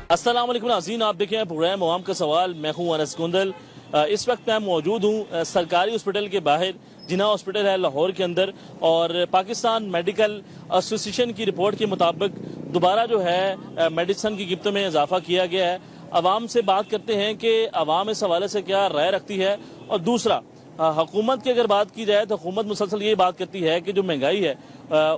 अस्सलाम वालेकुम नाज़रीन, आप देखें हैं प्रोग्राम अवाम का सवाल। मैं हूँ अनस गुंदल। इस वक्त मैं मौजूद हूँ सरकारी हॉस्पिटल के बाहर, जिन्ना हॉस्पिटल है लाहौर के अंदर। और पाकिस्तान मेडिकल एसोसिएशन की रिपोर्ट के मुताबिक दोबारा जो है मेडिसिन की कीमतों में इजाफा किया गया है। आवाम से बात करते हैं कि आवाम इस हवाले से क्या राय रखती है। और दूसरा, हुकूमत की अगर बात की जाए तो हुकूमत मुसलसल ये बात करती है कि जो महंगाई है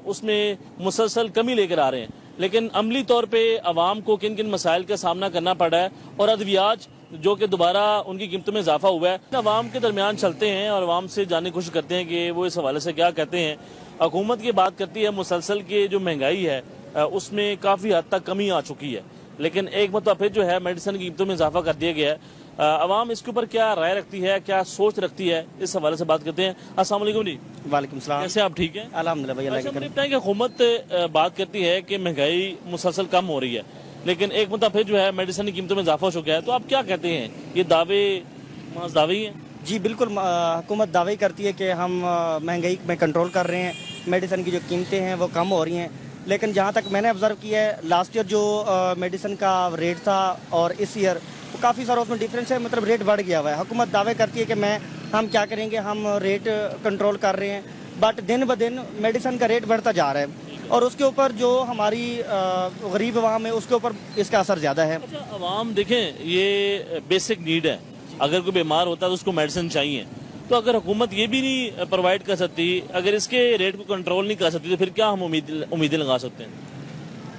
उसमें मुसलसल कमी लेकर आ रहे हैं, लेकिन अमली तौर पे आवाम को किन किन मसाइल का सामना करना पड़ा है। और अद्वियात जो कि दोबारा उनकी कीमतों में इजाफा हुआ है, आवाम के दरमियान चलते हैं और आवाम से जानने की कोशिश करते हैं कि वो इस हवाले से क्या कहते हैं। हुकूमत की बात करती है मुसलसल की जो महंगाई है उसमें काफ़ी हद तक कमी आ चुकी है, लेकिन एक मतलब फिर जो है मेडिसिन की कीमतों में इजाफा कर दिया गया है। आवाम इसके ऊपर क्या राय रखती है, क्या सोच रखती है, इस हवाले से बात करते हैं। अस्सलाम वालेकुम जी। वालेकुम सलाम। कैसे आप? ठीक है अल्हम्दुलिल्लाह भैया। अच्छा, मुझे बताएं कि हुकूमत बात करती है कि महंगाई मुसलसल कम हो रही है, लेकिन एक मतलब फिर जो है मेडिसिन की कीमतों में इजाफा हो चुका है, तो आप क्या कहते हैं? ये दावे महज दावे ही हैं? जी बिल्कुल, हुकूमत दावे करती है कि हम महंगाई में कंट्रोल कर रहे हैं, मेडिसिन की जो कीमतें हैं वो कम हो रही हैं, लेकिन जहाँ तक मैंने ऑब्जर्व किया है, लास्ट ईयर जो मेडिसिन का रेट था और इस ईयर तो काफ़ी सारा उसमें डिफरेंस है, मतलब रेट बढ़ गया हुआ है। हुकूमत दावे करती है कि हम क्या करेंगे, हम रेट कंट्रोल कर रहे हैं, बट दिन ब दिन मेडिसिन का रेट बढ़ता जा रहा है और उसके ऊपर जो हमारी गरीब अवाम है उसके ऊपर इसका असर ज़्यादा है। अच्छा, अवाम देखें, ये बेसिक नीड है। अगर कोई बीमार होता है तो उसको मेडिसिन चाहिए, तो अगर हुकूमत ये भी नहीं प्रोवाइड कर सकती, अगर इसके रेट को कंट्रोल नहीं कर सकती, तो फिर क्या हम उम्मीदें लगा सकते हैं?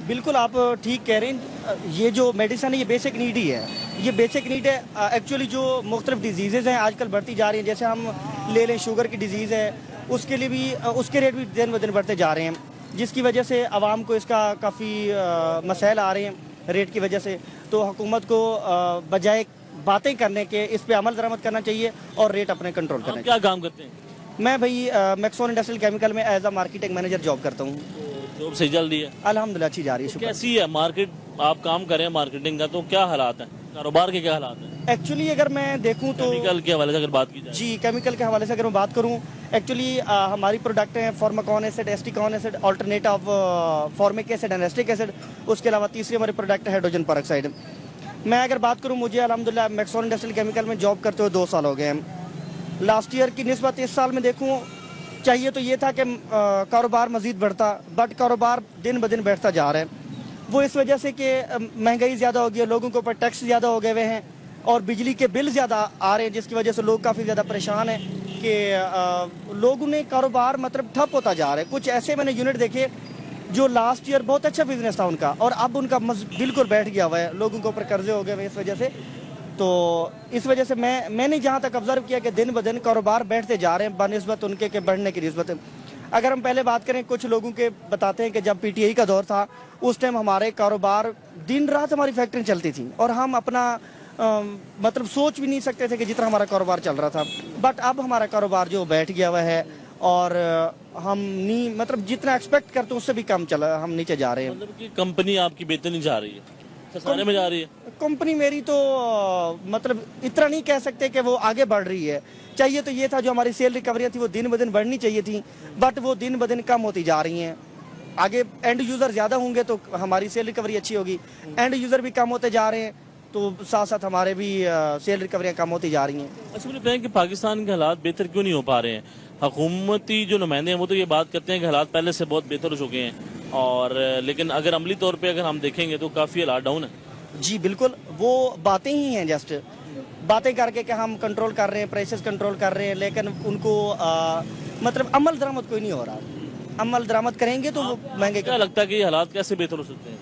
बिल्कुल, आप ठीक कह रहे हैं। ये जो मेडिसिन है ये बेसिक नीड ही है, ये बेसिक नीड है। एक्चुअली जो मुख्तलिफ डिजीज़ हैं आजकल बढ़ती जा रही हैं, जैसे हम ले लें शुगर की डिजीज़ है, उसके लिए भी उसके रेट भी दिन ब दिन बढ़ते जा रहे हैं, जिसकी वजह से आवाम को इसका काफ़ी मसाइल आ रहे हैं रेट की वजह से। तो हुकूमत को बजाय बातें करने के इस पे अमल दरामद करना चाहिए और रेट अपने कंट्रोल करना चाहिए। क्या काम करते हैं? मैं भाई मैक्सोन इंडस्ट्रियल केमिकल में as a marketing manager job करता हूँ। जॉब सही चल रही है? अल्हम्दुलिल्लाह अच्छी जा रही है, शुक्र। कैसी है मार्केट? आप काम कर रहे हैं मार्केटिंग का, तो क्या हालात हैं, कारोबार के क्या हालात हैं? एक्चुअली अगर मैं देखूं तो केमिकल के हवाले से अगर बात की जाए, जी केमिकल के हवाले से अगर मैं बात करूं, एक्चुअली हमारी प्रोडक्ट हैं Formacon acid, Aceticon acid, alternate of formic acid and acetic acid. उसके अलावा तीसरी हमारी प्रोडक्ट है हाइड्रोजन पेरोक्साइड। मैं अगर बात करूं, मुझे अल्हम्दुलिल्लाह मैक्सोन इंडस्ट्रियल केमिकल में जॉब करते हुए 2 साल हो गए हैं। लास्ट ईयर की निस्बत इस साल में देखूँ, चाहिए तो ये था कि कारोबार मज़ीद बढ़ता, बट कारोबार दिन ब दिन बैठता जा रहा है। वो इस वजह से कि महंगाई ज़्यादा हो गई है, लोगों के ऊपर टैक्स ज़्यादा हो गए हुए हैं और बिजली के बिल ज़्यादा आ रहे हैं, जिसकी वजह से लोग काफ़ी ज़्यादा परेशान हैं कि लोगों ने कारोबार मतलब ठप होता जा रहा है। कुछ ऐसे मैंने यूनिट देखे जो लास्ट ईयर बहुत अच्छा बिजनेस था उनका और अब उनका बिल्कुल बैठ गया हुआ है, लोगों के ऊपर कर्जे हो गए हुए इस वजह से। तो इस वजह से मैंने जहाँ तक ऑब्जर्व किया कि दिन ब दिन कारोबार बैठते जा रहे हैं बनिस्बत उनके के बढ़ने की निस्बत। अगर हम पहले बात करें, कुछ लोगों के बताते हैं कि जब पीटीआई का दौर था उस टाइम हमारे कारोबार दिन रात हमारी फैक्ट्री चलती थी और हम अपना मतलब सोच भी नहीं सकते थे कि जितना हमारा कारोबार चल रहा था। बट अब हमारा कारोबार जो बैठ गया हुआ है और हम नहीं मतलब जितना एक्सपेक्ट करते हैं उससे भी कम चला, हम नीचे जा रहे हैं। मतलब कि कंपनी आपकी बेहतर नहीं जा रही है, खसारे में जा रही है? कंपनी मेरी तो मतलब इतना नहीं कह सकते कि वो आगे बढ़ रही है। चाहिए तो ये था, जो हमारी सेल रिकवरियाँ थी वो दिन ब दिन बढ़नी चाहिए थी, बट वो दिन ब दिन कम होती जा रही हैं। आगे एंड यूज़र ज़्यादा होंगे तो हमारी सेल रिकवरी अच्छी होगी, एंड यूज़र भी कम होते जा रहे हैं तो साथ साथ हमारे भी सेल रिकवरियाँ कम होती जा रही हैं। अच्छा, मुझे बताएं कि पाकिस्तान के हालात बेहतर क्यों नहीं हो पा रहे हैं? हुकूमती जो नुमाइंदे हैं वो तो ये बात करते हैं कि हालात पहले से बहुत बेहतर हो चुके हैं, और लेकिन अगर अमली तौर पे अगर हम देखेंगे तो काफ़ी हालात डाउन है। जी बिल्कुल, वो बातें ही हैं, जस्ट बातें करके कि हम कंट्रोल कर रहे हैं, प्राइसेस कंट्रोल कर रहे हैं, लेकिन उनको मतलब अमल दरामद कोई नहीं हो रहा। अमल दरामद करेंगे तो वो महंगे। क्या लगता है कि हालात कैसे बेहतर हो सकते हैं?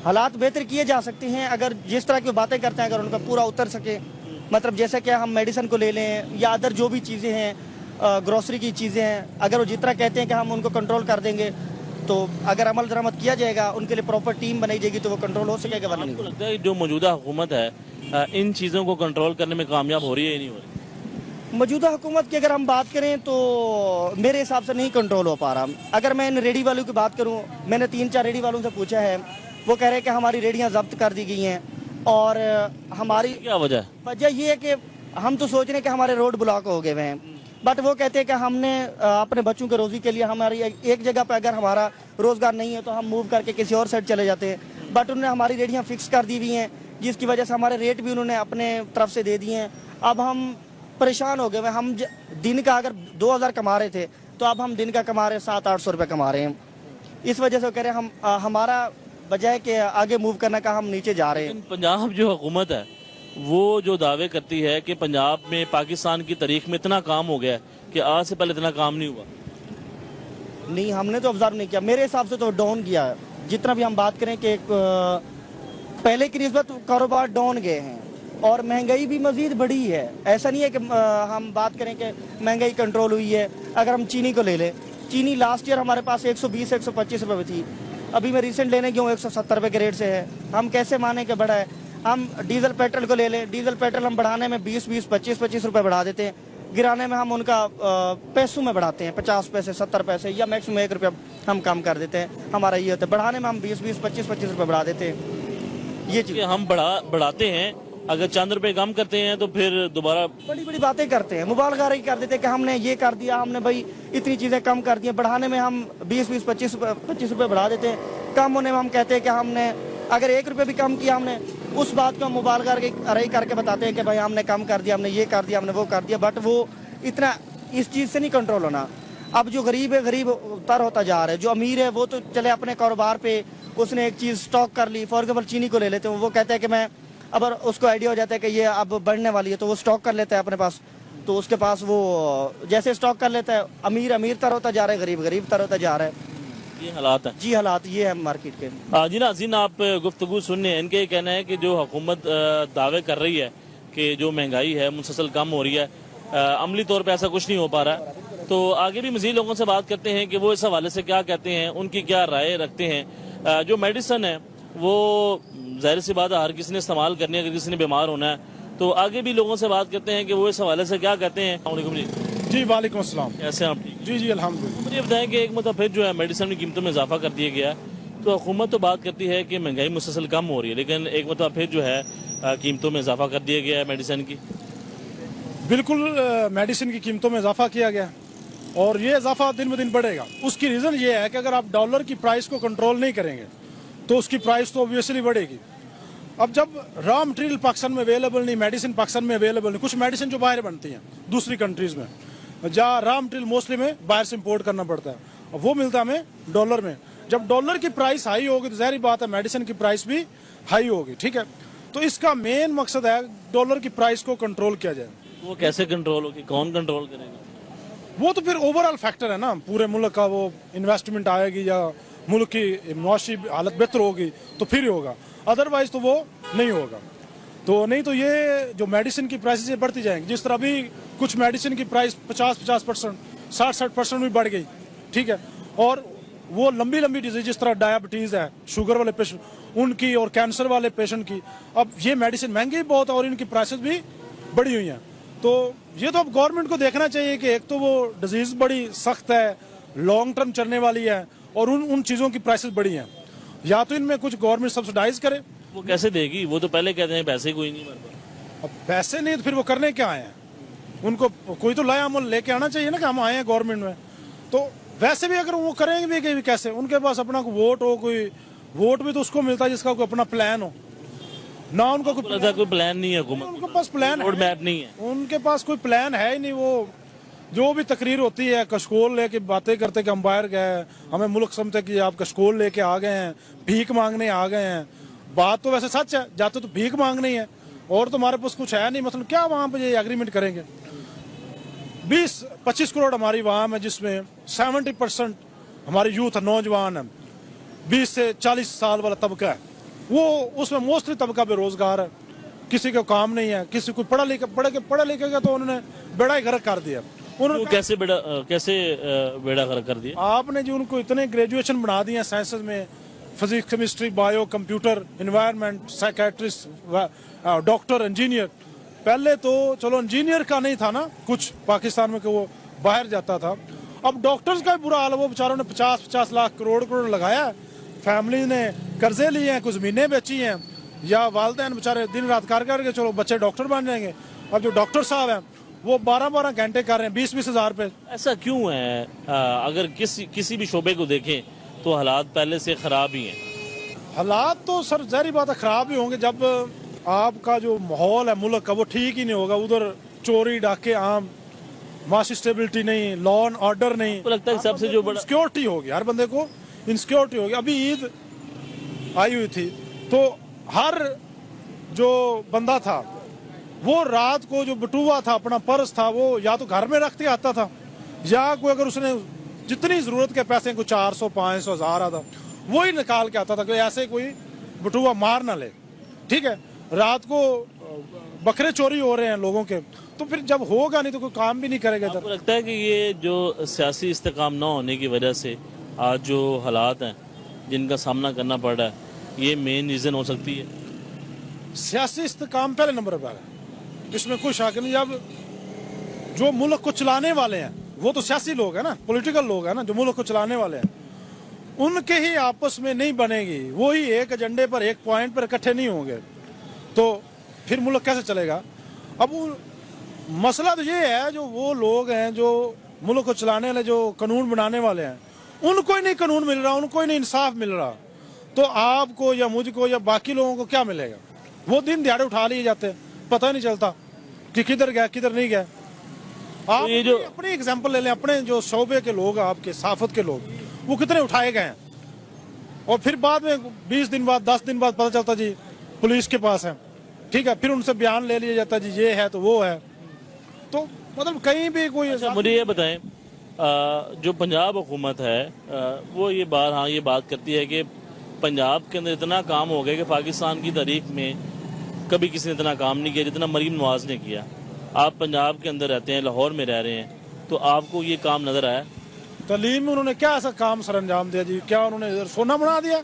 हालात बेहतर किए जा सकते हैं अगर जिस तरह की बातें करते हैं अगर उनका पूरा उतर सके। मतलब जैसे कि हम मेडिसिन को ले लें या अदर जो भी चीज़ें हैं, ग्रोसरी की चीज़ें हैं, अगर वो जितना कहते हैं कि हम उनको कंट्रोल कर देंगे, तो अगर अमल दरामद किया जाएगा, उनके लिए प्रॉपर टीम बनाई जाएगी तो वो कंट्रोल हो सकेगा, वरना नहीं। आपको लगता है जो मौजूदा हुकूमत है इन चीज़ों को कंट्रोल करने में कामयाब हो रही है या नहीं हो रही? मौजूदा हुकूमत की अगर हम बात करें तो मेरे हिसाब से नहीं कंट्रोल हो पा रहा। अगर मैं इन रेडी वालों की बात करूं, मैंने 3-4 रेडी वालों से पूछा है, वो कह रहे हैं कि हमारी रेडियां जब्त कर दी गई हैं और हमारी क्या वजह है? वजह ये है कि हम तो सोच रहे हैं कि हमारे रोड ब्लॉक हो गए हुए हैं, बट वो कहते हैं कि हमने अपने बच्चों के रोजी के लिए हमारी एक जगह पर अगर हमारा रोजगार नहीं है तो हम मूव करके किसी और साइड चले जाते हैं, बट उन्होंने हमारी रेटियाँ फिक्स कर दी हुई हैं, जिसकी वजह से हमारे रेट भी उन्होंने अपने तरफ से दे दिए हैं। अब हम परेशान हो गए। हम दिन का अगर 2000 कमा रहे थे तो अब हम दिन का कमा रहे हैं 700-800 रुपये कमा रहे हैं। इस वजह से वो कह रहे हैं हम हमारा बजाय के आगे मूव करने का हम नीचे जा रहे हैं। लेकिन पंजाब जो हुकूमत है वो जो दावे करती है कि पंजाब में पाकिस्तान की तारीख में इतना काम हो गया है कि आज से पहले इतना काम नहीं हुआ। नहीं, हमने तो ऑब्जर्व नहीं किया। मेरे हिसाब से तो डाउन किया है। जितना भी हम बात करें कि पहले की निस्बत कारोबार डाउन गए हैं और महंगाई भी मजीद बढ़ी है। ऐसा नहीं है कि हम बात करें कि महंगाई कंट्रोल हुई है। अगर हम चीनी को ले लें, चीनी लास्ट ईयर हमारे पास 120-125 रुपये में थी, अभी मैं रिसेंट लेने गया हूँ 170 रुपये के रेट से है। हम कैसे माने कि बढ़ा है। हम डीजल पेट्रोल को ले लें, डीजल पेट्रोल हम बढ़ाने में 20-20, 25-25 रुपये बढ़ा देते हैं, गिराने में हम उनका पैसों में बढ़ाते हैं, 50 पैसे, 70 पैसे या मैक्सिमम 1 रुपया हम कम कर देते हैं। हमारा ये होता है, बढ़ाने में हम 20-20, 25-25 रुपये बढ़ा देते हैं। ये चीज़ हम बढ़ाते हैं, अगर चंद रुपए कम करते हैं तो फिर दोबारा बड़ी बड़ी बातें करते हैं, मुबालगारी कर देते हैं कि हमने ये कर दिया, हमने भाई इतनी चीज़ें कम कर दी हैं। बढ़ाने में हम 20-20, 25 रुपये बढ़ा देते हैं। कम होने में हम कहते हैं कि हमने अगर 1 रुपये भी कम किया, हमने उस बात को हम मुबालगारी करके बताते हैं कि भाई हमने कम कर दिया, हमने ये कर दिया, हमने वो कर दिया। बट वो इतना इस चीज़ से नहीं कंट्रोल होना। अब जो गरीब है, गरीब तर होता जा रहा है। जो अमीर है वो तो चले अपने कारोबार पे, उसने एक चीज़ स्टॉक कर ली। फॉर एग्जाम्पल चीनी को ले लेते हैं, वो कहता है कि मैं, अब उसको आइडिया हो जाता है कि ये अब बढ़ने वाली है तो वो स्टॉक कर लेता है अपने पास। तो उसके पास वो जैसे स्टॉक कर लेता है, अमीर अमीर तर होता जा रहा है, गरीब गरीब तर होता जा रहा है। ये हालात है। जी, हालात ये है मार्केट के। जी नाज़रीन, आप गुफ्तगू सुनने, इनके ये कहना है कि जो हुकूमत दावे कर रही है कि जो महंगाई है मुसलसल कम हो रही है, अमली तौर पे ऐसा कुछ नहीं हो पा रहा है। तो आगे भी मज़ीद लोगों से बात करते हैं कि वो इस हवाले से क्या कहते हैं, उनकी क्या राय रखते हैं। जो मेडिसन है वो ज़ाहिर सी बात है हर किसी ने इस्तेमाल करनी है, अगर किसी ने बीमार होना है तो आगे भी लोगों से बात करते हैं कि वो इस हवाले से क्या कहते हैं। जी वालेकुम अस्सलाम। कैसे हैं आप? ठीक। जी अल्हम्दुलिल्लाह। मुझे बताएं कि एक मतलब फिर जो है मेडिसिन की कीमतों में इजाफा कर दिया गया है, तो हुकूमत तो बात करती है कि महंगाई मुसलसल कम हो रही है, लेकिन एक मतलब फिर जो है कीमतों में इजाफा कर दिया गया है मेडिसिन की। बिल्कुल, मेडिसिन की कीमतों में इजाफा किया गया और ये इजाफा दिन ब दिन बढ़ेगा। उसकी रीज़न ये है कि अगर आप डॉलर की प्राइस को कंट्रोल नहीं करेंगे तो उसकी प्राइस तो ऑब्वियसली बढ़ेगी। अब जब रॉ मटेरियल पाकिस्तान में अवेलेबल नहीं, मेडिसिन पाकिस्तान में अवेलेबल नहीं, कुछ मेडिसिन जो बाहर बनती हैं दूसरी कंट्रीज़ में, जहाँ रॉ मटेरियल मोस्टली में बाहर से इम्पोर्ट करना पड़ता है, वो मिलता है हमें डॉलर में। जब डॉलर की प्राइस हाई होगी तो ज़ाहिर बात है मेडिसिन की प्राइस भी हाई होगी। ठीक है, तो इसका मेन मकसद है डॉलर की प्राइस को कंट्रोल किया जाए। वो कैसे कंट्रोल होगी, कौन कंट्रोल करेगा? वो तो फिर ओवरऑल फैक्टर है ना, पूरे मुल्क का वो इन्वेस्टमेंट आएगी या मुल्क की मुआशी हालत बेहतर होगी तो फिर ही होगा, अदरवाइज तो वो नहीं होगा। तो नहीं तो ये जो मेडिसिन की प्राइसेस बढ़ती जाएंगी, जिस तरह अभी कुछ मेडिसिन की प्राइस 50-50%, 60-60% भी बढ़ गई। ठीक है, और वो लंबी लंबी डिजीज जिस तरह डायबिटीज़ है, शुगर वाले पेशेंट उनकी और कैंसर वाले पेशेंट की, अब ये मेडिसिन महंगी बहुत है और इनकी प्राइसेस भी बढ़ी हुई हैं। तो ये तो अब गवर्नमेंट को देखना चाहिए कि एक तो वो डिजीज़ बड़ी सख्त है, लॉन्ग टर्म चलने वाली है और उन चीज़ों की प्राइसेस बढ़ी हैं, या तो इनमें कुछ गवर्नमेंट सब्सिडाइज करे। वो कैसे देगी? वो तो पहले कहते हैं पैसे कोई नहीं हमारे पास। अब पैसे नहीं तो फिर वो करने क्या आए हैं? उनको कोई तो लाया अमल लेके आना चाहिए ना कि हम आए हैं गवर्नमेंट में। तो वैसे भी अगर वो करेंगे भी कैसे, उनके पास अपना वोट हो, कोई वोट भी तो उसको मिलता है जिसका कोई अपना प्लान हो ना। उनका कोई प्लान नहीं है, उनके पास प्लान रोड मैप नहीं है, उनके पास कोई प्लान है ही नहीं। वो जो भी तकरीर होती है कशकोल लेके बातें करते कि हम बाहर गए, हमें मुल्क समझते कि आप कशकोल लेके आ गए हैं, भीख मांगने आ गए हैं। बात तो वैसे सच है, जाते तो भीख मांगनी है और तो हमारे पास कुछ है नहीं। मतलब क्या वहाँ पे ये एग्रीमेंट करेंगे? 20-25 करोड़ हमारी वहाँ है, जिसमें 70% हमारी यूथ है, नौजवान है, 20 से 40 साल वाला तबका है। वो उसमें मोस्टली तबका बेरोजगार है, किसी को काम नहीं है, किसी को पढ़ा लिखे का तो उन्होंने बेड़ा ही गर्क कर दिया। उन्होंने कैसे बेड़ा गर्क कर दिया? आपने जो उनको इतने ग्रेजुएशन बना दिए साइंसेज में, physics, chemistry, bio, computer, environment, psychiatrist, doctor, engineer. पहले तो चलो इंजीनियर का नहीं था ना कुछ पाकिस्तान में कि वो बाहर जाता था, अब डॉक्टर्स का भी बुरा हाल है। वो बेचारों ने 50-50 लाख करोड़ लगाया, फैमिली ने कर्जे लिए हैं, कुछ ज़मीनें बेची हैं, या वालिदैन बेचारे दिन रात कर करके चलो बच्चे डॉक्टर बन जाएंगे। अब जो डॉक्टर साहब हैं वो 12-12 घंटे कर रहे हैं 20-20 हज़ार पे। ऐसा क्यों है? अगर किसी भी शोबे को देखें तो हालात पहले से खराब ही हैं। हालात तो सर ज़ाहिर बात है खराब ही होंगे जब आपका जो माहौल है मुल्क का वो ठीक ही नहीं होगा। उधर चोरी डाके आम, माशी स्टेबिलिटी नहीं, लॉ एंड ऑर्डर नहीं। तो लगता है सबसे जो बड़ा सिक्योरिटी होगी, हर बंदे को इनसिक्योरिटी होगी। अभी ईद आई हुई थी तो हर जो बंदा था वो रात को जो बटुआ था, अपना पर्स था, वो या तो घर में रख के आता था या कोई अगर उसने जितनी जरूरत के पैसे को 400 500 1000 आता वही निकाल के आता था कि ऐसे कोई बटुआ मार ना ले। ठीक है, रात को बकरे चोरी हो रहे हैं लोगों के, तो फिर जब होगा नहीं तो कोई काम भी नहीं करेगा। आपको लगता है कि ये जो सियासी इस्तेकाम ना होने की वजह से आज जो हालात हैं जिनका सामना करना पड़ रहा है, ये मेन रीज़न हो सकती है? सियासी इस्तेकाम पहले नंबर पर है, इसमें कोई शक नहीं। जब जो मुल्क को चलाने वाले हैं वो तो सियासी लोग हैं ना, पॉलिटिकल लोग हैं ना, जो मुल्क को चलाने वाले हैं, उनके ही आपस में नहीं बनेगी, वो ही एक एजेंडे पर एक पॉइंट पर इकट्ठे नहीं होंगे तो फिर मुल्क कैसे चलेगा। अब मसला तो ये है जो वो लोग हैं जो मुल्क को चलाने वाले, जो कानून बनाने वाले हैं, उनको ही नहीं कानून मिल रहा, उनको ही नहीं इंसाफ मिल रहा, तो आपको या मुझको या बाकी लोगों को क्या मिलेगा। वो दिन दिहाड़े उठा लिए जाते हैं, पता नहीं चलता कि किधर गया किधर नहीं गया। आप ये जो अपनी एग्जांपल ले लें, अपने जो शोबे के लोग हैं, आपके साफत के लोग, वो कितने उठाए गए हैं और फिर बाद में 20 दिन बाद 10 दिन बाद पता चलता जी पुलिस के पास है। ठीक है, फिर उनसे बयान ले लिया जाता जी ये है तो वो है। तो मतलब कहीं भी कोई अच्छा, मुझे ये बताएं, जो पंजाब हुकूमत है वो ये बात करती है कि पंजाब के अंदर इतना काम हो गया कि पाकिस्तान की तारीख में कभी किसी ने इतना काम नहीं किया जितना मरीम नवाज ने किया। आप पंजाब के अंदर रहते हैं, लाहौर में रह रहे हैं, तो आपको ये काम नजर आया? तालीम में उन्होंने क्या ऐसा काम सर अंजाम दिया जी? क्या उन्होंने इधर सोना बना दिया?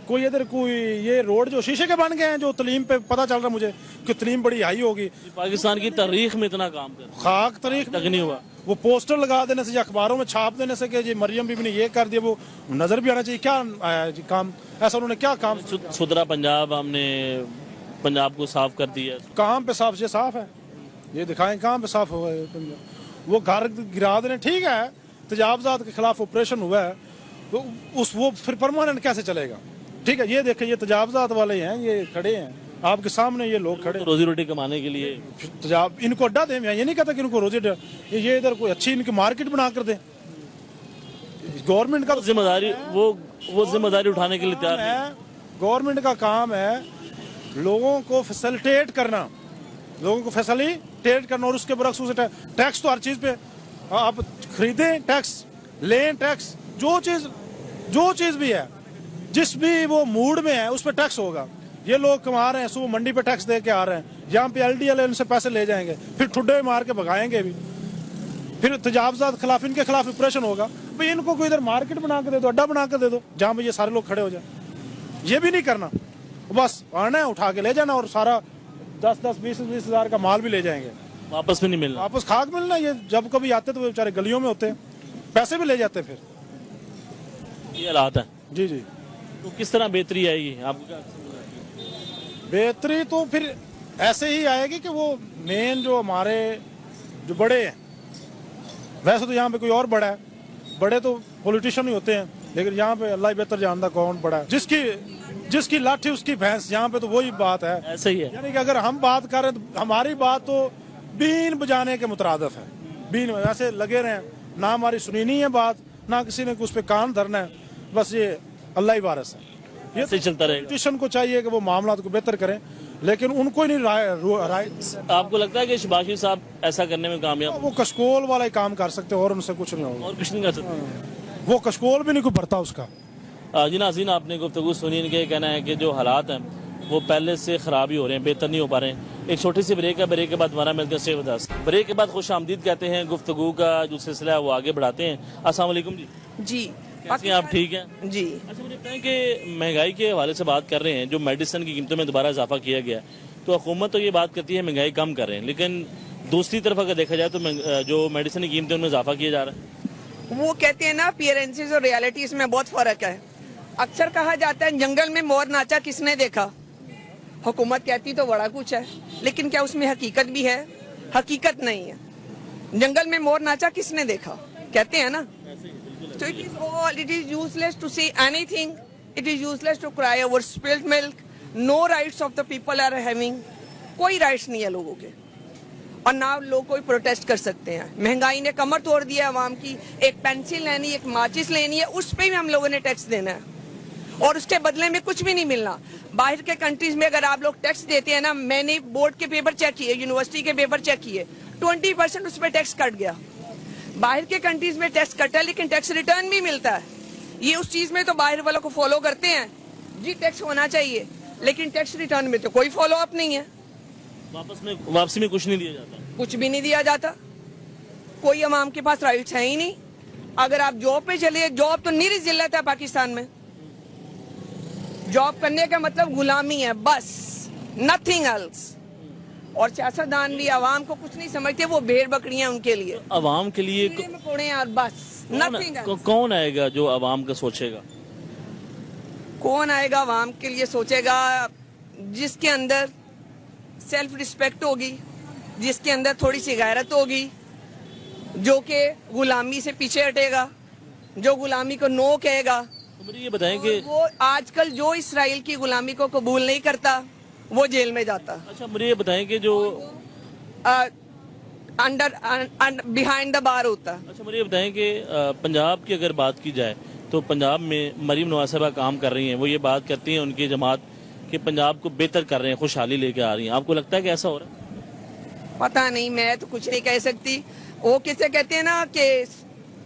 कोई इधर कोई ये रोड जो शीशे के बन गए हैं, जो तलीम पे पता चल रहा मुझे कि तलीम बड़ी हाई होगी। पाकिस्तान की तारीख में इतना काम कर खाक तारीख तक नहीं हुआ। वो पोस्टर लगा देने से या अखबारों में छाप देने से कि जी मरियम बीबी ने ये कर दिया, वो नजर भी आना चाहिए क्या आया जी काम, ऐसा उन्होंने क्या काम। सुधरा पंजाब, हमने पंजाब को साफ कर दिया। कहाँ पे साफ, ये साफ है, ये दिखाएं कहाँ पे साफ हुआ है। वो घर गिरा देने, ठीक है, तजावजात के खिलाफ ऑपरेशन हुआ है, तो वो फिर परमानेंट कैसे चलेगा। ठीक है, ये देखें, ये तजावजात वाले हैं, ये खड़े हैं आपके सामने, ये लोग खड़े, रोजी रोटी कमाने के लिए तजाब इनको अड्डा दें। ये नहीं कहता कि इनको रोजी, ये इधर कोई अच्छी इनकी मार्केट बना कर दें। गवर्नमेंट का जिम्मेदारी, वो जिम्मेदारी उठाने के लिए तैयार है। गवर्नमेंट का काम है लोगों को फैसिलिटेट करना, लोगों को फैसिलिटेट करना, और उसके बरक्स उसे टैक्स तो हर चीज पे आप खरीदें, टैक्स लें, टैक्स जो चीज भी है, जिस भी वो मूड में है उस पर टैक्स होगा। ये लोग कमा रहे हैं, सुबह मंडी पे टैक्स दे के आ रहे हैं, यहाँ पे LDL उनसे पैसे ले जाएंगे, फिर ठुड्डे मार के भगाएंगे भी, फिर तजावजात खिलाफ इनके खिलाफ ऑपरेशन होगा। भाई इनको कोई इधर मार्केट बना के दे दो, अड्डा बना के दे दो जहाँ पे ये सारे लोग खड़े हो जाए। ये भी नहीं करना, बस आना है, उठा के ले जाना और सारा 10-10 20-20 हज़ार का माल भी ले जाएंगे, वापस में नहीं मिलना, वापस खाक मिलना। ये जब कभी आते तो वो बेचारे गलियों में होते हैं, पैसे भी ले जाते फिर। ये हालात है जी जी। तो किस तरह बेहतरी आएगी आपको क्या? बेहतरी तो फिर ऐसे ही आएगी कि वो मेन जो हमारे जो बड़े हैं, वैसे तो यहाँ पे कोई और बड़ा है, बड़े तो पॉलिटिशियन ही होते हैं, लेकिन यहाँ पे अल्लाह ही बेहतर जानता कौन बड़ा है। जिसकी लाठी उसकी भैंस, यहाँ पे तो वही बात है। ऐसे ही है, यानी कि अगर हम बात करें तो हमारी बात तो बीन बजाने के मुतरादिफ है। बीन वैसे लगे रहे, ना हमारी सुनी नहीं है बात, ना किसी ने उस पर कान धरना है, बस ये अल्लाह ही वारिस है। ये ऐसे चलता रहेगा। पॉलिटिशियन को चाहिए कि वो मामला को बेहतर करें, लेकिन उनको ही नहीं राय। आपको लगता है कि शबाशी साहब ऐसा करने में कामयाब? वो कशकोल वाला ही काम कर सकते और उनसे कुछ नहीं होगा, और कुछ नहीं कर सकते। वो कशकोल भी नहीं कोई भरता उसका। जी नाज़रीन, आपने गुफ्तगू सुनी, इनके कहना है कि जो हालात हैं वो पहले से ख़राब ही हो रहे हैं, बेहतर नहीं हो पा रहे हैं। एक छोटी सी ब्रेक है, ब्रेक के बाद दोबारा मिलते हैं। शेवदास ब्रेक के बाद खुश आमदीद कहते हैं, गुफ्तगू का जो सिलसिला है वो आगे बढ़ाते हैं। अस्सलाम वालेकुम जी, कैसे हैं आप? ठीक हैं जी। अच्छा, मुझे बताएं कि महंगाई के हवाले से बात कर रहे हैं, जो मेडिसिन की कीमतों में दोबारा इजाफा किया गया, तो हुकूमत तो ये बात करती है महंगाई कम कर रहे हैं, लेकिन दूसरी तरफ अगर देखा जाए तो जो मेडिसिन की कीमतों में इजाफा किया जा रहा है। वो कहते हैं ना, अपीयरेंसेस और रियलिटीज में बहुत फर्क है। अक्सर कहा जाता है जंगल में मोर नाचा किसने देखा, हुकूमत कहती तो बड़ा कुछ है, लेकिन क्या उसमें हकीकत भी है? हकीकत नहीं है। जंगल में मोर नाचा किसने देखा कहते हैं ना। So it is useless to say anything It is useless to cry over spilled milk. No rights of the people are having. कोई राइट्स नहीं है लोगों के, और ना लोग कोई प्रोटेस्ट कर सकते हैं। महंगाई ने कमर तोड़ दिया है आवाम की। एक पेंसिल लेनी, एक माचिस लेनी है, उस पे भी हम लोगों ने टैक्स देना है, और उसके बदले में कुछ भी नहीं मिलना। बाहर के कंट्रीज में अगर आप लोग टैक्स देते हैं ना, मैंने बोर्ड के पेपर चेक किए, यूनिवर्सिटी के पेपर चेक किए, 20% उस पर टैक्स कट गया। बाहर के कंट्रीज में टैक्स कटा है, लेकिन टैक्स रिटर्न भी मिलता है। ये उस चीज में तो बाहर वालों को फॉलो करते हैं जी, टैक्स होना चाहिए, लेकिन टैक्स रिटर्न में तो कोई फॉलो अप नहीं है। वापसी में कुछ नहीं दिया जाता, कुछ भी नहीं दिया जाता। कोई अवाम के पास राइट्स है ही नहीं। अगर आप जॉब पे चलिए, जॉब तो निरी जिल्लत है पाकिस्तान में। जॉब करने का मतलब गुलामी है, बस, नथिंग एल्स। और सियासतदान भी आवाम को कुछ नहीं समझते, वो भेड़ बकरियां उनके लिए, आवाम के लिए कीड़े मकोड़े हैं, और बस नथिंग एल्स। कौन आएगा जो आवाम का सोचेगा? कौन आएगा आवाम के लिए सोचेगा? जिसके अंदर सेल्फ रिस्पेक्ट होगी, जिसके अंदर थोड़ी सी गैरत होगी, जो कि गुलामी से पीछे हटेगा, जो गुलामी को नो कहेगा। तो मुझे ये बताएं कि वो आजकल जो इसराइल की गुलामी को कबूल नहीं करता, वो जेल में जाता। अच्छा, मुझे ये बताएं कि जो अंडर बिहाइंड द बार होता। अच्छा, मुझे ये बताएं कि पंजाब की अगर बात की जाए तो पंजाब में मरीम नवाज साहबा काम कर रही हैं, वो ये बात करती हैं उनकी जमात कि पंजाब को बेहतर कर रहे हैं, खुशहाली लेके आ रही हैं। आपको लगता है कि ऐसा हो रहा है? पता नहीं, मैं तो कुछ नहीं कह सकती। वो किसे कहते हैं ना कि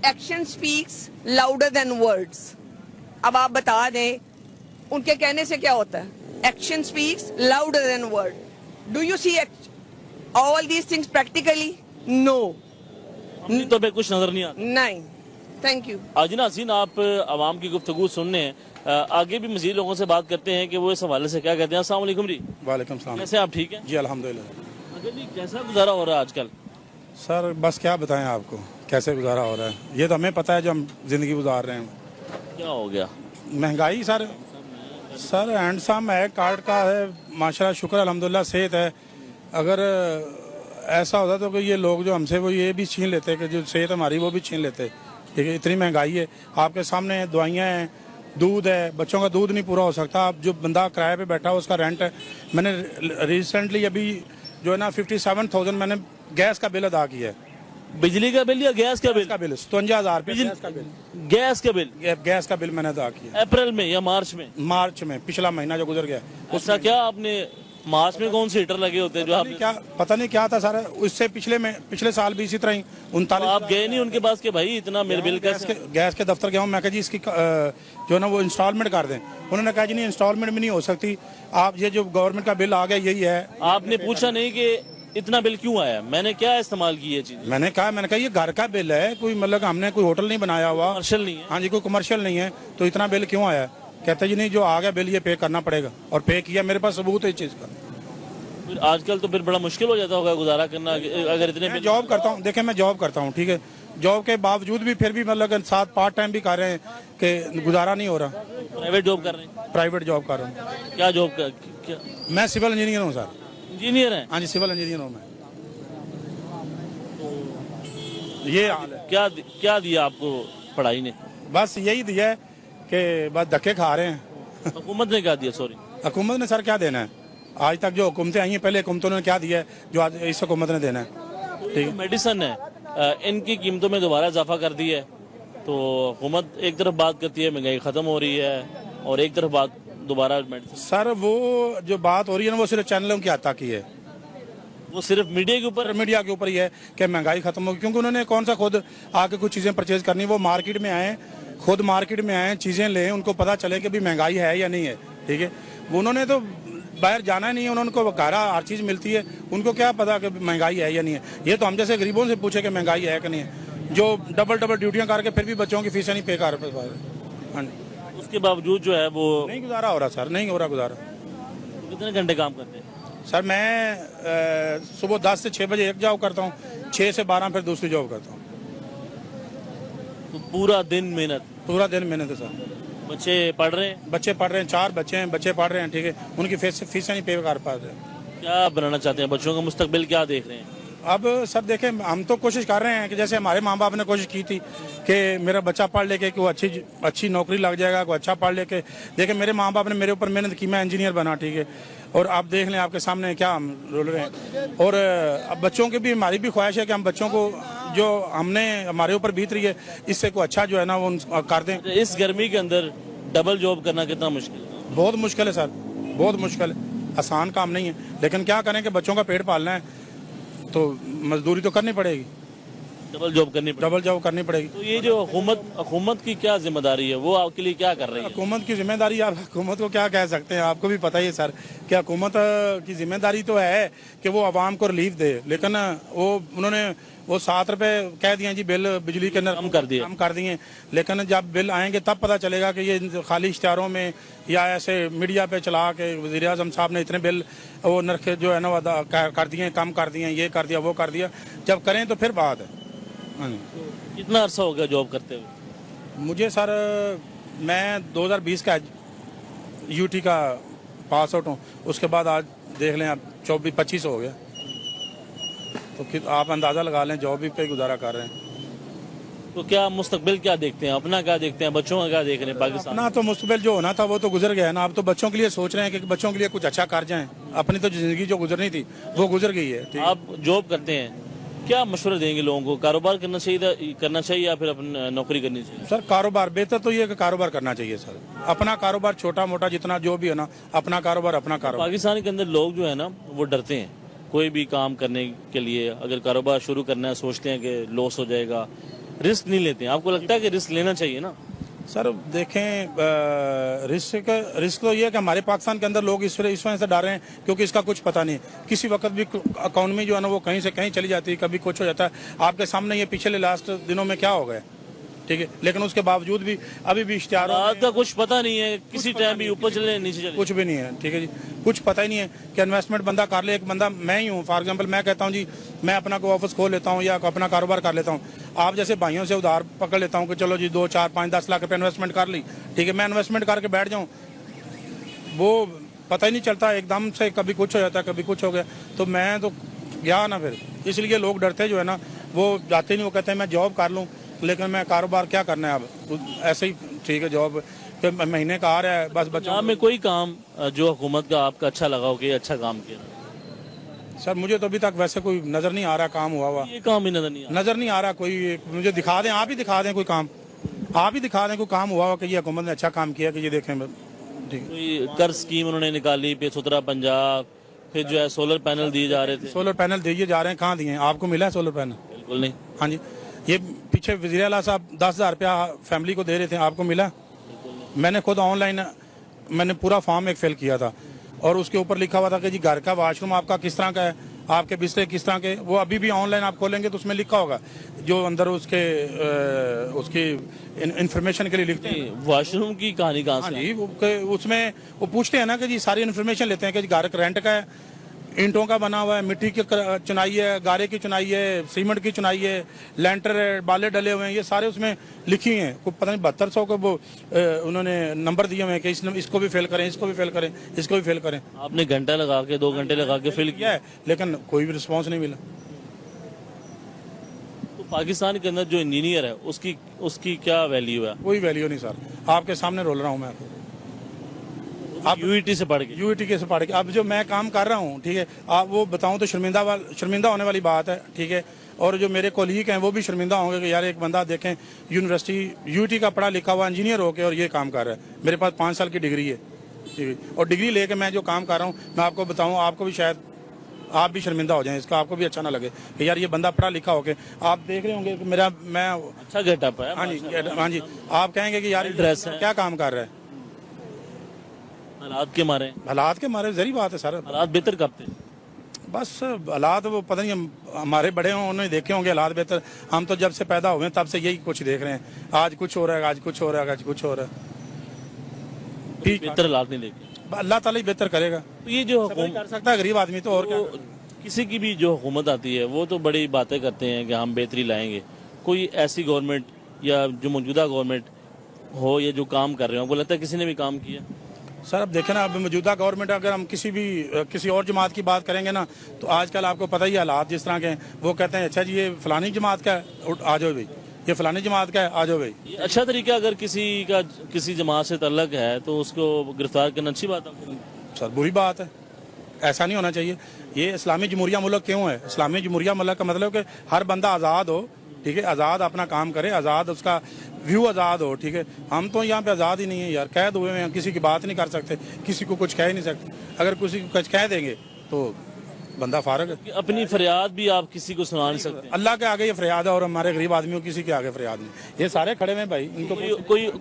action speaks louder than words. अब आप बता दें उनके कहने से क्या होता है। Action speaks louder than word. Do you see all these things practically? No, अपनी तो पे कुछ नजर नहीं आता। नहीं। Thank you. आज नाज़रीन, आप आवाम की गुफ्तगू सुनने हैं, आगे भी मज़ीद लोगों से बात करते हैं कि वो इस हवाले से क्या कहते हैं। अस्सलाम वालेकुम जी। वालेकुम सलाम। कैसे आप? ठीक हैं जी अल्हम्दुलिल्लाह। अगर जी कैसा गुजारा हो रहा है आजकल? सर बस क्या बताएं आपको, कैसे गुजारा हो रहा है, ये तो हमें पता है जो हम जिंदगी गुजार रहे हैं। क्या हो गया? महंगाई सर हैंडसम है, कार्ड का है, माशाल्लाह शुक्र अल्हम्दुलिल्लाह सेहत है। अगर ऐसा होता तो ये लोग जो हमसे वो ये भी छीन लेते कि जो सेहत हमारी वो भी छीन लेते। ठीक है, इतनी महंगाई है, आपके सामने दवाइयाँ हैं, दूध है, बच्चों का दूध नहीं पूरा हो सकता। अब जो बंदा किराए पे बैठा हो उसका रेंट है। मैंने रिसेंटली अभी जो है ना 57,000 मैंने गैस का बिल अदा किया है। बिजली का बिल या गैस का बिल? 57,000 गैस का बिल। गैस का बिल? गैस का बिल मैंने अदा किया अप्रैल में या मार्च में? मार्च में, पिछला महीना जो गुजर गया। उसका क्या आपने मार्च में कौन से हीटर लगे होते हैं जो आप? क्या पता नहीं क्या था सारा, उससे पिछले साल भी इसी तरह ही 39। आप गए नहीं उनके पास कि भाई इतना मेरे बिल कैसे? गैस के दफ्तर गया हूँ, मैं कहा जी इसकी जो ना वो इंस्टॉलमेंट कर दें। उन्होंने कहा जी नहीं, इंस्टॉलमेंट भी नहीं हो सकती, आप ये जो गवर्नमेंट का बिल आ गया यही है। आपने पूछा नहीं कि इतना बिल क्यों आया, मैंने क्या इस्तेमाल की ये चीज? मैंने कहा ये घर का बिल है, कोई मतलब हमने कोई होटल नहीं बनाया हुआ, कमर्शियल नहीं है। हाँ जी, कोई कमर्शियल नहीं है, तो इतना बिल क्यों आया? कहते जी नहीं, जो आ गया बिल ये पे करना पड़ेगा, और पे किया। मेरे पास सबूत है इस चीज का। फिर आजकल तो फिर बड़ा मुश्किल हो जाता होगा गुजारा करना अगर इतने मैं जॉब करता हूँ, देखें मैं जॉब करता हूँ, ठीक है, जॉब के बावजूद भी फिर भी मतलब साथ पार्ट टाइम भी कर रहे हैं कि गुजारा नहीं हो रहा। प्राइवेट जॉब कर रहे हैं? प्राइवेट जॉब कर रहा हूँ। क्या जॉब कर? क्या मैं सिविल इंजीनियर हूँ सर। इंजीनियर हैं? हाँ जी, सिविल इंजीनियर हूँ मैं। ये हाल है। क्या दिया आपको पढ़ाई ने? बस यही दिया है कि बस धक्के खा रहे हैं। हुकूमत ने क्या दिया? सॉरी, हुकूमत ने सर क्या देना है? आज तक जो हुकूमतें आई हैं, पहले हुकूमतों ने क्या दिया है जो आज इस हुकूमत ने देना है? ठीक है, मेडिसिन है, इनकी कीमतों में दोबारा इजाफा कर दी है, तो हुकूमत एक तरफ बात करती है महंगाई खत्म हो रही है, और एक तरफ बात दोबारा मेडिसिन। सर वो जो बात हो रही है ना, वो सिर्फ चैनलों की आता की है, वो सिर्फ मीडिया के ऊपर ही है कि महंगाई खत्म होगी। क्योंकि उन्होंने कौन सा खुद आके कुछ चीजें परचेज करनी, वो मार्केट में आए, खुद मार्केट में आए, चीजें लें, उनको पता चले कि भी महंगाई है या नहीं है। ठीक है, उन्होंने तो बाहर जाना नहीं है, उनको घर हर चीज मिलती है, उनको क्या पता कि महंगाई है या नहीं है। ये तो हम जैसे गरीबों से पूछे कि महंगाई है कि नहीं है, जो डबल ड्यूटियां करके फिर भी बच्चों की फीसें नहीं पे कर पा रहे। हाँ जी, उसके बावजूद जो है वो नहीं गुजारा हो रहा सर, नहीं हो रहा गुजारा। कितने घंटे काम करते हैं? सर मैं सुबह 10 से 6 बजे एक जॉब करता हूँ, 6 से 12 फिर दूसरी जॉब करता हूँ। तो पूरा दिन मेहनत है सर। बच्चे पढ़ रहे हैं? बच्चे पढ़ रहे हैं, 4 बच्चे हैं, बच्चे पढ़ रहे हैं। ठीक है, उनकी फीसें नहीं पे कर पा रहे। क्या बनाना चाहते हैं? बच्चों का मुस्तकबिल क्या देख रहे हैं? अब सर देखें, हम तो कोशिश कर रहे हैं कि जैसे हमारे माँ बाप ने कोशिश की थी कि मेरा बच्चा पढ़ लेके कि वो अच्छी नौकरी लग जाएगा, कोई अच्छा पढ़ लेके। देखें मेरे माँ बाप ने मेरे ऊपर मेहनत की, मैं इंजीनियर बना, ठीक है। और आप देख लें आपके सामने क्या हम रोल रहे हैं। और अब बच्चों की भी हमारी भी ख्वाहिश है कि हम बच्चों को जो हमने हमारे ऊपर बीत रही है इससे कोई अच्छा जो है ना वो कर दें। इस गर्मी के अंदर डबल जॉब करना कितना मुश्किल है? बहुत मुश्किल है सर, बहुत मुश्किल है, आसान काम नहीं है। लेकिन क्या करें कि बच्चों का पेट पालना है तो मजदूरी तो करनी पड़ेगी, डबल जॉब करनी पड़ेगी। डबल जॉब करनी पड़ेगी। तो ये जो हुकूमत की क्या जिम्मेदारी है, वो आपके लिए क्या कर रही है? हुकूमत की जिम्मेदारी, आप हुकूमत को क्या कह सकते हैं, आपको भी पता ही है सर कि हुकूमत की जिम्मेदारी तो है कि वो आवाम को रिलीफ दे। लेकिन उन्होंने 7 रुपए कह दिए जी बिल बिजली के कम कर दिए, कम कर दिए। लेकिन जब बिल आएंगे तब पता चलेगा कि ये खाली इश्तिहारों में या ऐसे मीडिया पे चला के वज़ीर आज़म साहब ने इतने बिल वो नरख जो है ना वो कर दिए, कम कर दिए, ये कर दिया, वो कर दिया। जब करें तो फिर बात है। हाँ जी। कितना अरसा हो गया जॉब करते हुए? मुझे सर, मैं 2020 का यूटी का पास आउट हूँ। उसके बाद आज देख लें आप 24-25 हो गया, तो आप अंदाज़ा लगा लें जॉब भी पे गुजारा कर रहे हैं। तो क्या मुस्तकबिल क्या देखते हैं, अपना क्या देखते हैं, बच्चों का क्या देख रहे हैं? पाकिस्तान अपना तो मुस्तकबिल जो होना था वो तो गुजर गया है ना। अब तो बच्चों के लिए सोच रहे हैं कि बच्चों के लिए कुछ अच्छा कर जाएं। अपनी तो जिंदगी जो गुजरनी थी वो गुजर गई है, ठीक है। आप जॉब करते हैं, क्या मशवरा देंगे लोगों को? कारोबार करना चाहिए या फिर अपनी नौकरी करनी चाहिए? सर कारोबार बेहतर तो ये है कि कारोबार करना चाहिए सर। अपना कारोबार छोटा मोटा जितना जो भी है ना, अपना कारोबार अपना कारोबार। पाकिस्तान के अंदर लोग जो है ना वो डरते हैं कोई भी काम करने के लिए। अगर कारोबार शुरू करना है सोचते हैं कि लॉस हो जाएगा, रिस्क नहीं लेते हैं। आपको लगता है कि रिस्क लेना चाहिए ना? सर देखें, रिस्क तो ये है कि हमारे पाकिस्तान के अंदर लोग इस वजह से डर रहे हैं क्योंकि इसका कुछ पता नहीं। किसी वक्त भी इकॉनमी जो है ना वो कहीं से कहीं चली जाती है, कभी कुछ हो जाता है। आपके सामने ये पिछले लास्ट दिनों में क्या हो गया, ठीक है। लेकिन उसके बावजूद भी अभी भी इश्तिहारों का कुछ पता नहीं है, किसी टाइम भी ऊपर चले नीचे चले, कुछ भी नहीं है, ठीक है जी। कुछ पता ही नहीं है कि इन्वेस्टमेंट बंदा कर ले। एक बंदा मैं ही हूँ फॉर एग्जांपल, मैं कहता हूँ जी मैं अपना कोई ऑफिस खोल लेता हूँ या अपना कारोबार कर लेता हूँ। आप जैसे भाइयों से उधार पकड़ लेता हूँ कि चलो जी 2, 4, 5, 10 लाख रुपये इन्वेस्टमेंट कर ली, ठीक है। मैं इन्वेस्टमेंट करके बैठ जाऊँ, वो पता ही नहीं चलता, एकदम से कभी कुछ हो जाता है, कभी कुछ हो गया। तो मैं तो गया ना फिर, इसलिए लोग डरते जो है ना वो जाते नहीं। वो कहते हैं मैं जॉब कर लूँ लेकिन मैं कारोबार क्या करना है। अब ऐसे ही ठीक है, जॉब महीने का आ रहा है बस। बच्चों में कोई काम जो हुकूमत का आपका अच्छा लगा हो कि अच्छा काम किया? सर मुझे तो अभी तक वैसे कोई नजर नहीं आ रहा काम हुआ ये काम ही नजर नहीं आ रहा कोई। मुझे दिखा दें, आप ही दिखा दें कोई काम, आप ही दिखा दें कोई काम हुआ हो कि ये हुकूमत ने अच्छा काम किया कि ये देखें। ठीक, कोई कर्ज स्कीम उन्होंने निकाली, पे पंजाब, फिर जो है सोलर पैनल दिए जा रहे थे। सोलर पैनल दिए जा रहे हैं, कहाँ दिए हैं? आपको मिला है सोलर पैनल? बिल्कुल नहीं। हाँ जी, ये पीछे वज़ीर आला साहब 10,000 रुपया फैमिली को दे रहे थे, आपको मिला? मैंने खुद ऑनलाइन मैंने पूरा फॉर्म एक फिल किया था और उसके ऊपर लिखा हुआ था कि जी घर का वाशरूम आपका किस तरह का है, आपके बिस्तर किस तरह के। वो अभी भी ऑनलाइन आप खोलेंगे तो उसमें लिखा होगा जो अंदर उसकी इंफॉर्मेशन के लिए लिखते हैं। वॉशरूम की कहानी कहाँ से? हाँ जी, उसमें वो पूछते हैं ना कि जी सारी इन्फॉर्मेशन लेते हैं कि घर रेंट का है, ईंटों का बना हुआ है, मिट्टी की चुनाई है, गारे की चुनाई है, सीमेंट की चुनाई है, लेंटर है, बाले डले हुए हैं, ये सारे उसमें लिखी हैं। कोई पता नहीं 7200 को वो उन्होंने नंबर दिए हुए हैं कि इसको भी फेल करें, इसको भी फेल करें, इसको भी फेल करें। आपने घंटा लगा के 2 घंटे लगा के फिल किया है लेकिन कोई भी रिस्पॉन्स नहीं मिला। तो पाकिस्तान के अंदर जो इंजीनियर है उसकी क्या वैल्यू है? कोई वैल्यू नहीं सर, आपके सामने रोल रहा हूँ मैं। आप यूईटी से पढ़ के अब जो मैं काम कर रहा हूँ, ठीक है, आप वो बताऊँ तो शर्मिंदा होने वाली बात है, ठीक है। और जो मेरे कोलीग हैं वो भी शर्मिंदा होंगे कि यार एक बंदा देखें यूनिवर्सिटी यूईटी का पढ़ा लिखा हुआ इंजीनियर होकर और ये काम कर रहा है। मेरे पास 5 साल की डिग्री है, ठीक है, और डिग्री लेके मैं जो काम कर रहा हूँ, मैं आपको बताऊँ, आपको भी शायद आप भी शर्मिंदा हो जाएं, इसका आपको भी अच्छा ना लगे कि यार ये बंदा पढ़ा लिखा होके। आप देख रहे होंगे कि मैं अच्छा गेटअप है। हाँ जी, आप कहेंगे कि यार ड्रेस है, क्या काम कर रहा है। हालात के मारे जरी बात है सर। हालात बेहतर कब थे? बस हालात वो पता नहीं, हमारे बड़े हों उन्होंने देखे होंगे हालात बेहतर। हम तो जब से पैदा हुए तब से यही कुछ देख रहे हैं, आज कुछ हो रहा है, आज कुछ हो रहा है, आज कुछ हो रहा है। ठीक, बेहतर हालात नहीं देखे, अल्लाह ताला ही बेहतर करेगा। तो ये जो कर सकता है गरीब आदमी तो और क्या। किसी की भी जो हुकूमत आती है वो तो बड़ी बातें करते हैं कि हम बेहतरी लाएंगे। कोई ऐसी गवर्नमेंट या जो मौजूदा गवर्नमेंट हो या जो काम कर रहे हो, आपको लगता है किसी ने भी काम किया? सर अब देखें ना, अब मौजूदा गवर्नमेंट, अगर हम किसी और जमात की बात करेंगे ना, तो आजकल आपको पता ही है हालात जिस तरह के हैं। वो कहते हैं अच्छा जी ये फलानी जमात का है, आ जाओ भाई, ये फलानी जमात का है, आ जाओ भाई। ये अच्छा तरीका, अगर किसी जमात से तल्लक है तो उसको गिरफ्तार करना अच्छी बात है? सर बुरी बात है, ऐसा नहीं होना चाहिए। ये इस्लामी जमहूरिया मुल्क क्यों है? इस्लामी जमहूरिया मुल्क का मतलब कि हर बंदा आज़ाद हो, ठीक है, आज़ाद अपना काम करे, आज़ाद उसका व्यू आज़ाद हो, ठीक है। हम तो यहाँ पे आज़ाद ही नहीं है यार, कैद हुए हैं, किसी की बात नहीं कर सकते, किसी को कुछ कह ही नहीं सकते। अगर किसी को कुछ कह देंगे तो बंदा फारग है। अपनी फरियाद भी आप किसी को सुना नहीं सकते? अल्लाह के आगे ये फरियाद है, और हमारे गरीब आदमियों किसी के आगे फरियाद नहीं। ये सारे खड़े हैं भाई, इनको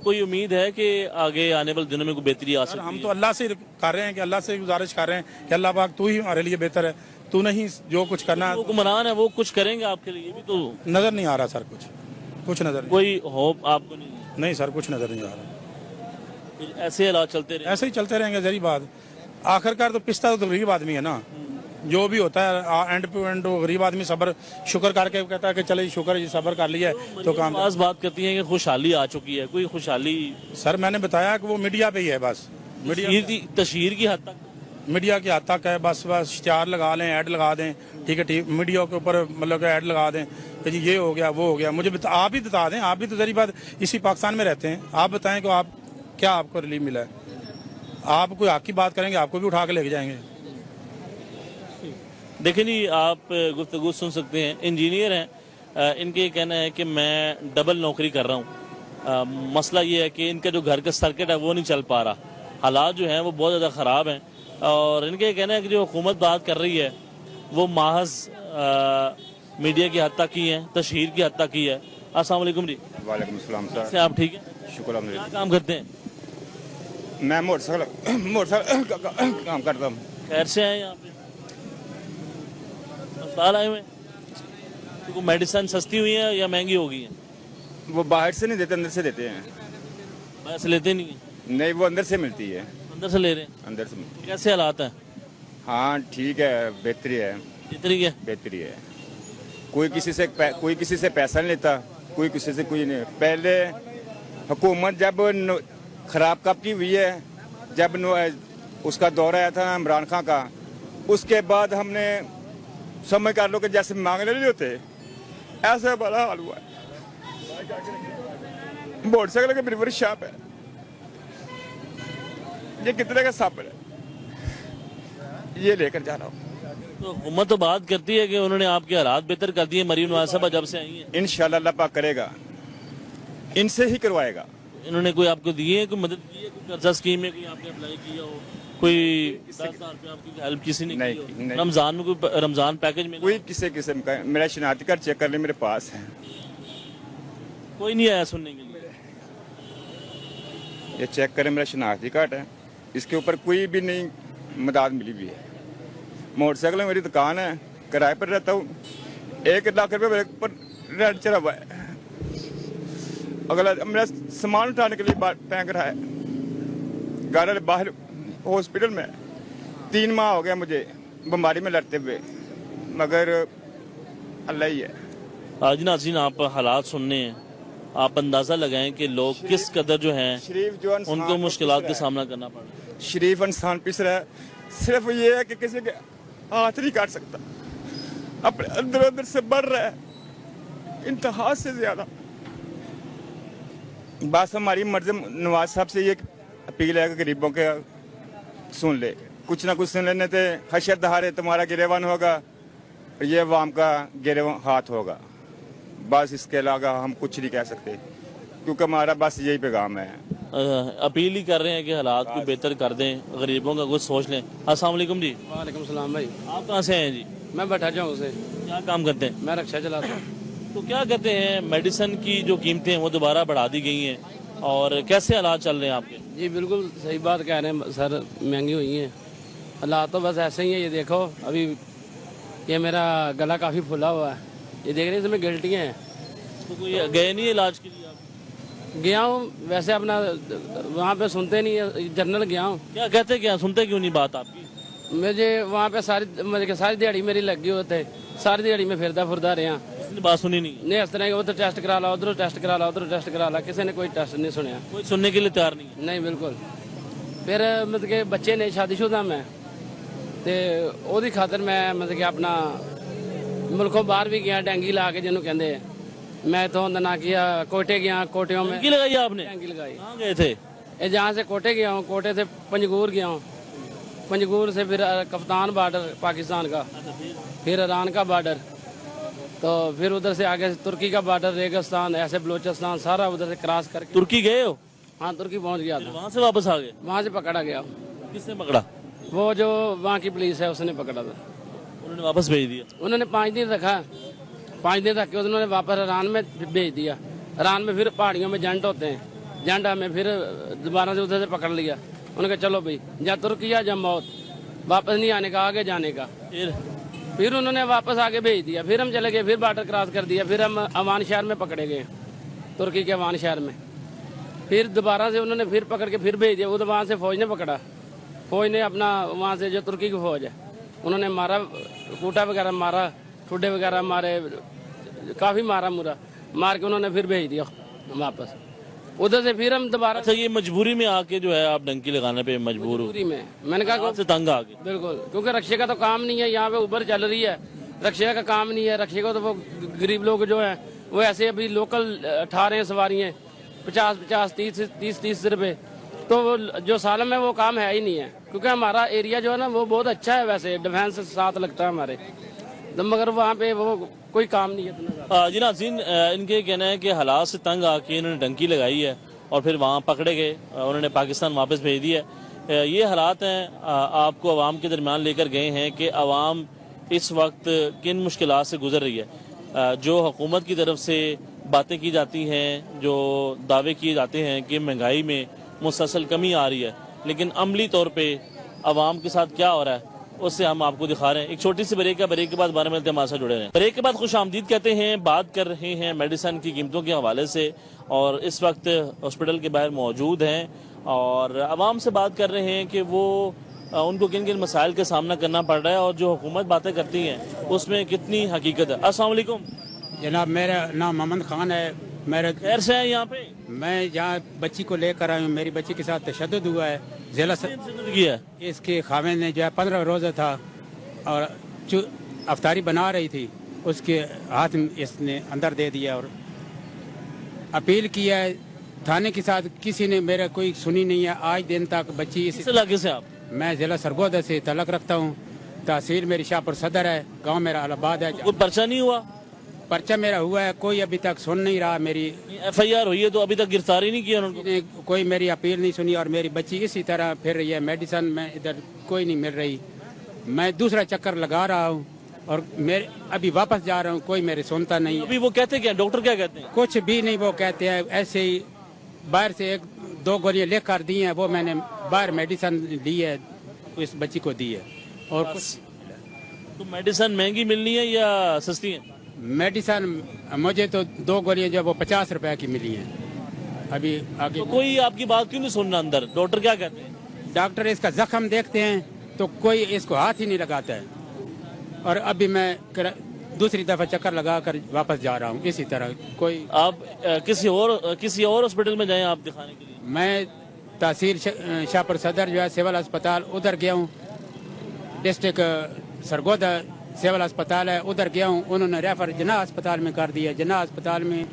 कोई उम्मीद है कि आगे आने वाले दिनों में कोई बेहतरी आ सकती है? हम तो अल्लाह से कर रहे हैं कि अल्लाह से गुजारिश कर रहे हैं कि अल्लाह पाक तू ही हमारे लिए बेहतर है, तू नहीं जो कुछ करना है। हुक्मरान है वो कुछ करेंगे आपके लिए भी तो नजर नहीं आ रहा सर, कुछ नजर नहीं। कोई होप आपको नहीं? नहीं सर, कुछ नजर नहीं आ रहा। ऐसे हालात चलते रहे, ऐसे ही चलते रहेंगे, जरी बात। आखिरकार तो पिस्ता तो गरीब आदमी है ना, जो भी होता है एंड टू एंड गरीब आदमी सब्र शुक्र करके कहता है कि चले शुक्र जी सब्र कर लिया तो काम। खास बात करती है कि खुशहाली आ चुकी है, कोई खुशहाली? सर मैंने बताया कि वो मीडिया पे ही है, बस तशहीर की हद तक, मीडिया की हद तक है। बस इश्तिहार लगा लें, ऐड लगा दें, ठीक है, ठीक, मीडिया के ऊपर मतलब कि ऐड लगा दें कि जी ये हो गया वो हो गया। मुझे आप ही बता दें, आप भी तो जरी बात इसी पाकिस्तान में रहते हैं, आप बताएं कि आप क्या आपको रिलीफ मिला है। आप कोई हक की बात करेंगे, आपको भी उठा के लेके जाएंगे। देखिए नहीं, आप गुफ्तगू सुन सकते हैं, इंजीनियर हैं, इनके ये कहना है कि मैं डबल नौकरी कर रहा हूँ। मसला ये है कि इनका जो घर का सर्किट है वो नहीं चल पा रहा, हालात जो हैं वो बहुत ज़्यादा ख़राब हैं, और इनके ये कहना है कि जो हुकूमत बात कर रही है वो महज मीडिया की हद तक ही है, तशहीर की हद तक ही है। अस्सलाम वालेकुम जी। वालेकुम सलाम सर। से आप ठीक हैं? शुक्र क्या काम करते हैं? मैं मोटरसाइकिल का काम करता हूँ। खैर से हैं यहाँ पे? अस्पताल आए हुए हैं? तो मेडिसिन सस्ती हुई है या महंगी हो गई है? वो बाहर से नहीं देते, अंदर से देते हैं। वैसे लेते नहीं है? नहीं, वो अंदर से मिलती है। अंदर से ले रहे हैं? अंदर से मिलती कैसे हालात हैं? है। हाँ ठीक है, बेहतरी है। इतनी है? बेहतरी है। कोई किसी से पैसा नहीं लेता, कोई किसी से कोई नहीं। पहले हुकूमत जब खराब कब की हुई है, जब उसका दौरा आया था इमरान खान का, उसके बाद हमने समझ कर लो कि जैसे मांगने नहीं होते, ऐसा बड़ा हाल हुआ है। मोटरसाइकिल का बिल्कुल शाप है, ये कितने का साबर है, ये लेकर जा रहा हूँ। तो हुकूमत तो बात करती है कि उन्होंने आपके हालात बेहतर कर दिए मरीम नवाज साहब जब से आई हैं। इंशाल्लाह अल्लाह पाक करेगा, इनसे ही करवाएगा। इन्होंने कोई आपको दिए है, कोई मदद की है, कोई कर्जा स्कीम में कोई आपने अप्लाई किया हो, कोई 10,000 रुपये आपकी हेल्प किसी ने की हो? नहीं। रमजान में कोई रमजान पैकेज में कोई किसी किस्म का, मेरा शनाख्ती कार्ड चेक कर ले, मेरे पास है। कोई नहीं आया सुनने के लिए? ये चेक करें, मेरा शनाख्ती कार्ड है, इसके ऊपर कोई भी नहीं मदद मिली हुई है। मोटरसाइकिल में मेरी दुकान है, किराए पर रहता हूँ, 1 लाख रुपये मेरे ऊपर रेंट चढ़ा हुआ है। अगला मेरा सामान उठाने के लिए बैंक रहा है, घर बाहर हॉस्पिटल में 3 माह हो गया मुझे बीमारी में लड़ते हुए, मगर अल्लाह ही है। आज नाज़रीन आप हालात सुनने हैं, आप अंदाजा लगाएं कि लोग किस कदर जो हैं शरीफ जो इंसान उनको मुश्किलात का पिस रहा सामना करना पड़ रहा है, शरीफ इंसान पिस रहा है। सिर्फ ये है कि किसी के हाथ नहीं काट सकता, अपने अंदर अंदर से बढ़ रहा है इंतहा से ज्यादा। बस हमारी मर्ज़ी नवाज साहब से ये अपील है कि गरीबों के सुन ले, कुछ ना कुछ सुन लेने थे। हशर दहाड़े तुम्हारा गिरेबान होगा, और ये अवाम का गिरेबान हाथ होगा। बस इसके अलावा हम कुछ नहीं कह सकते, क्योंकि हमारा बस यही पैगाम है। अपील ही कर रहे हैं कि हालात को बेहतर कर दें, गरीबों का कुछ सोच लें। अस्सलाम वालेकुम जी। वालेकुम सलाम भाई। आप कहाँ से हैं जी? मैं बैठा जाऊँ से। क्या काम करते हैं? मैं रिक्शा चलाता हूँ। तो क्या कहते हैं, मेडिसिन की जो कीमतें हैं वो दोबारा बढ़ा दी गई हैं, और कैसे हालात चल रहे हैं आपके? जी बिल्कुल सही बात कह रहे हैं सर, महंगी हुई हैं हालात तो बस ऐसे ही है। ये देखो अभी ये मेरा गला काफ़ी फुला हुआ है, ये देख रहे हैं इसमें गिल्टियाँ हैं। तो कोई गए नहीं इलाज के लिए आप? गया हूँ वैसे अपना, वहाँ पे सुनते नहीं है, जनरल गया हूँ। क्या कहते क्या, सुनते क्यों नहीं बात आपकी? मुझे वहाँ पे सारी दिहाड़ी मेरी लगी होते, सारी दिहाड़ी में फिरदा फुरदा रहा, किसी ने बात सुनी नहीं? नहीं इस तरह उधर टेस्ट करा ला, उधर टेस्ट करा ला, उधर टेस्ट करा ला, किसी ने कोई टेस्ट नहीं सुनया, कोई सुनने के लिए तैयार नहीं है? नहीं बिल्कुल। फिर मतलब कि बच्चे ने शादीशुदा मैं ते ओदी खातर मैं मतलब कि अपना मुल्कों बाहर भी गया डेंगी ला के जिन्हों कहते हैं मैं तो ना किया कोटे गया कोटियों में डंकी लगाई आपने? डेंगी लगाई। कहाँ गए थे? ये जहाँ से कोटे गया हूँ, कोटे से पंजगूर गया हूँ, पंजगूर से फिर कप्तान बॉर्डर पाकिस्तान का, फिर ईरान का बॉर्डर, तो फिर उधर से आगे तुर्की का बॉर्डर, रेगिस्तान, ऐसे बलोचिस्तान सारा उधर से क्रॉस करके। तुर्की गए हो? हाँ तुर्की पहुँच गया था। वहाँ से वापस आ गए? वहाँ से पकड़ा गया। किसने पकड़ा? वो जो वहाँ की पुलिस है उसने पकड़ा था। उन्होंने वापस भेज दिया? उन्होंने 5 दिन रखा, 5 दिन रख के उन्होंने वापस ईरान में भेज दिया। ईरान में फिर पहाड़ियों में जंट होते हैं, जंट हमें फिर दोबारा से उधर से पकड़ लिया। उन्होंने कहा चलो भाई या तुर्की या मौत, वापस नहीं आने का, आगे जाने का। फिर उन्होंने वापस आगे भेज दिया। फिर हम चले गए, फिर बॉर्डर क्रॉस कर दिया। फिर हम अमान शहर में पकड़े गए, तुर्की के अमान शहर में। फिर दोबारा से उन्होंने फिर पकड़ के फिर भेज दिया। उधर वहाँ से फौज ने पकड़ा, फौज ने अपना वहाँ से जो तुर्की की फौज है उन्होंने मारा, कूटा वगैरह मारा, ठुड्डे वगैरह मारे, काफ़ी मारा मुरा, मार के उन्होंने फिर भेज दिया वापस। उधर से फिर हम दोबारा। अच्छा, ये मजबूरी में आके जो है आप डंकी लगाने पे मजबूर हो? मजबूरी में, मैंने कहा से तंग आ गए? बिल्कुल, क्योंकि रक्षा का तो काम नहीं है, यहाँ पे उबर चल रही है, रक्षा का काम नहीं है। रक्षा को तो वो गरीब लोग जो है वो ऐसे अभी लोकल 18 सवारियाँ 50-50, 30-30 रुपए, तो वो जो सालम है वो काम है ही नहीं है। क्योंकि हमारा एरिया जो है ना वो बहुत अच्छा है, वैसे डिफेंस साथ लगता है हमारे, तो मगर वहाँ पे वो कोई काम नहीं है इतना। जी नाज़रीन, इनके कहना है कि हालात से तंग आके इन्होंने डंकी लगाई है और फिर वहाँ पकड़े गए, उन्होंने पाकिस्तान वापस भेज दिया है। ये हालात हैं, आपको अवाम के दरमियान लेकर गए हैं कि अवाम इस वक्त किन मुश्किलात से गुजर रही है। जो हुकूमत की तरफ से बातें की जाती हैं, जो दावे किए जाते हैं कि महंगाई में मुसलसल कमी आ रही है, लेकिन अमली तौर पे अवाम के साथ क्या हो रहा है उससे हम आपको दिखा रहे हैं। एक छोटी सी ब्रेक है, ब्रेक के बाद 12 मिनट हमारे साथ जुड़े रहें। ब्रेक के बाद खुश आमदीद कहते हैं, बात कर रहे हैं मेडिसिन की कीमतों के हवाले से, और इस वक्त हॉस्पिटल के बाहर मौजूद हैं और आवाम से बात कर रहे हैं कि वो उनको किन किन मसाइल का सामना करना पड़ रहा है और जो हुकूमत बातें करती हैं उसमें कितनी हकीकत है। अस्सलाम वालेकुम जनाब, मेरा नाम मोहम्मद खान है। मेरे खैर से है यहाँ पे? मैं यहाँ बच्ची को लेकर आया हूँ। मेरी बच्ची के साथ तशद्दुद हुआ है। जिला किया इसके खामिद ने जो है 15 रोज़ा था और अफ्तारी बना रही थी, उसके हाथ में इसने अंदर दे दिया और अपील किया है थाने के साथ, किसी ने मेरा कोई सुनी नहीं है। आज दिन तक बच्ची इस इलाके से आप? मैं जिला सरगोदा से तलक रखता हूँ। तहसील मेरी शाहपुर सदर है, गांव मेरा अलाहाबाद है। कोई पर्चा नहीं हुआ? पर्चा मेरा हुआ है, कोई अभी तक सुन नहीं रहा। मेरी FIR हुई है तो अभी तक गिरफ्तारी नहीं किया उन्होंने? कोई मेरी अपील नहीं सुनी और मेरी बच्ची इसी तरह फिर रही है। मेडिसिन में इधर कोई नहीं मिल रही। मैं दूसरा चक्कर लगा रहा हूँ और मेरे अभी वापस जा रहा हूँ, कोई मेरे सुनता नहीं। अभी वो कहते क्या, डॉक्टर क्या कहते हैं? कुछ भी नहीं, वो कहते हैं ऐसे ही बाहर से 1-2 गोलियां लेकर दी हैं, वो मैंने बाहर मेडिसिन ली है, इस बच्ची को दी है। और कुछ तो मेडिसिन महंगी मिलनी है या सस्ती है? मेडिसिन मुझे तो 2 गोलियां जो वो 50 रुपए की मिली हैं। अभी आगे तो कोई आपकी बात क्यों नहीं सुन रहा अंदर? डॉक्टर क्या कहते हैं? डॉक्टर इसका जख्म देखते हैं तो कोई इसको हाथ ही नहीं लगाता है। और अभी मैं दूसरी दफा चक्कर लगा कर वापस जा रहा हूँ इसी तरह। कोई आप किसी और हॉस्पिटल में जाएं आप दिखाने के लिए? मैं तहसील शाहपुर सदर जो है सिविल अस्पताल उधर गया हूँ। डिस्ट्रिक्ट सरगोदा सिविल अस्पताल है, उधर गया हूँ। उन्होंने रेफर जना अस्पताल में कर दिया। जना अस्पताल में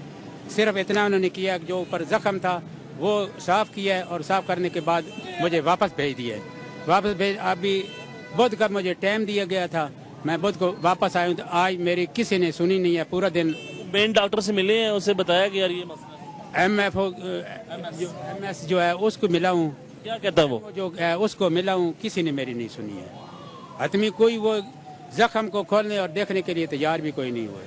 सिर्फ इतना उन्होंने किया कि जो ऊपर जख्म था वो साफ़ किया है और साफ़ करने के बाद मुझे वापस भेज दिया है। वापस भेज अभी बुध का मुझे टाइम दिया गया था, मैं बुध को वापस आया हूँ। तो आज मेरी किसी ने सुनी नहीं है। पूरा दिन मेन डॉक्टर से मिले हैं, उसे बताया कि यार ये मसला MS जो है उसको मिला हूँ। क्या कहता है वो? जो है उसको मिला हूँ, किसी ने मेरी नहीं सुनी है। आदमी कोई वो जख्म को खोलने और देखने के लिए तैयार भी कोई नहीं हुआ।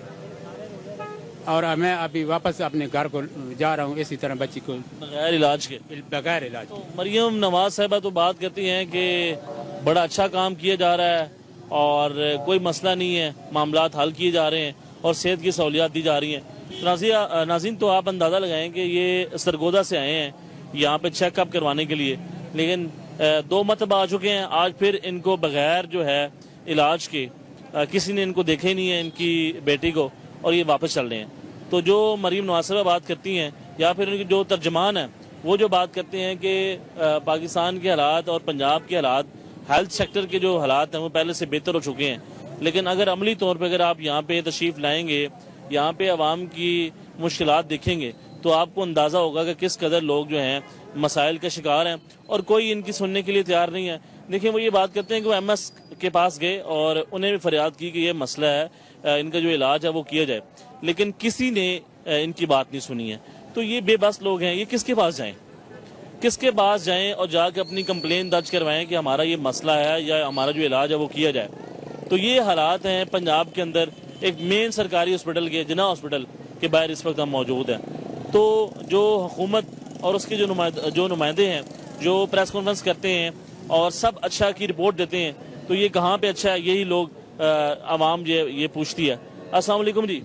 और मैं अभी वापस अपने घर को जा रहा हूँ इसी तरह बच्ची को बगैर इलाज के। बगैर इलाज तो मरियम नवाज साहबा तो बात करती हैं कि बड़ा अच्छा काम किया जा रहा है और कोई मसला नहीं है, मामलात हल किए जा रहे हैं और सेहत की सहूलियात दी जा रही हैं। नाज़रीन, तो आप अंदाज़ा लगाएं कि ये सरगोदा से आए हैं यहाँ पे चेकअप करवाने के लिए, लेकिन 2 मरतबा आ चुके हैं। आज फिर इनको बगैर जो है इलाज के किसी ने इनको देखे ही नहीं है, इनकी बेटी को, और ये वापस चल रहे हैं। तो जो मरीम नवाज साहबा बात करती हैं या फिर उनकी जो तर्जमान है वो जो बात करते हैं कि पाकिस्तान के हालात और पंजाब के हालात, हेल्थ सेक्टर के जो हालात हैं वो पहले से बेहतर हो चुके हैं, लेकिन अगर अमली तौर पर अगर आप यहाँ पे तशरीफ़ लाएंगे, यहाँ पे आवाम की मुश्किलात देखेंगे, तो आपको अंदाज़ा होगा कि किस कदर लोग जो हैं मसाइल का शिकार हैं और कोई इनकी सुनने के लिए तैयार नहीं है। देखिए, वो ये बात करते हैं कि वो MS के पास गए और उन्हें भी फरियाद की कि ये मसला है, इनका जो इलाज है वो किया जाए, लेकिन किसी ने इनकी बात नहीं सुनी है। तो ये बेबस लोग हैं, ये किसके पास जाएं? किसके पास जाएं और जाके अपनी कंप्लेन दर्ज करवाएं कि हमारा ये मसला है या हमारा जो इलाज है वो किया जाए? तो ये हालात हैं पंजाब के अंदर। एक मेन सरकारी हॉस्पिटल के जिन्ना हॉस्पिटल के बाहर इस वक्त हम मौजूद हैं। तो जो हुकूमत और उसके जो नुमाइंदे हैं जो प्रेस कॉन्फ्रेंस करते हैं और सब अच्छा की रिपोर्ट देते हैं, तो ये कहाँ पे अच्छा है, यही लोग आवाम ये पूछती है। अस्सलाम वालेकुम जी।